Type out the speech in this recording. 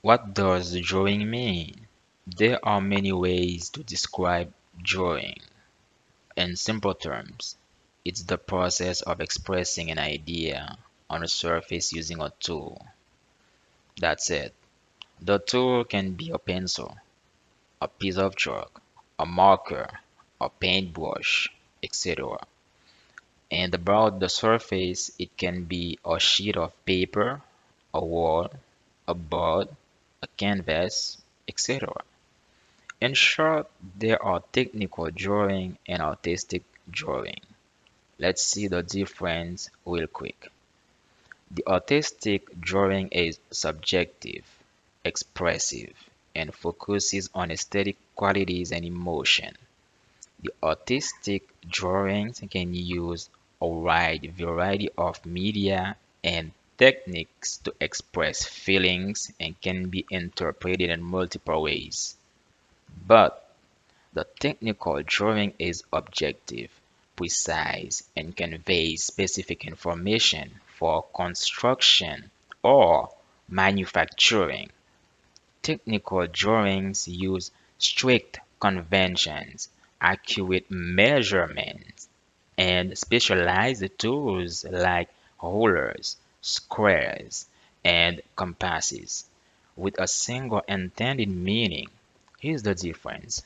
What does drawing mean? There are many ways to describe drawing. In simple terms, it's the process of expressing an idea on a surface using a tool. That's it. The tool can be a pencil, a piece of chalk, a marker, a paintbrush, etc. And about the surface, it can be a sheet of paper, a wall, a board, a canvas, etc. In short, there are technical drawing and artistic drawing. Let's see the difference real quick. The artistic drawing is subjective, expressive, and focuses on aesthetic qualities and emotion. The artistic drawings can use a wide variety of media and techniques to express feelings and can be interpreted in multiple ways. But the technical drawing is objective, precise, and conveys specific information for construction or manufacturing. Technical drawings use strict conventions, accurate measurements, and specialized tools like rulers, squares, and compasses with a single intended meaning. Here's the difference.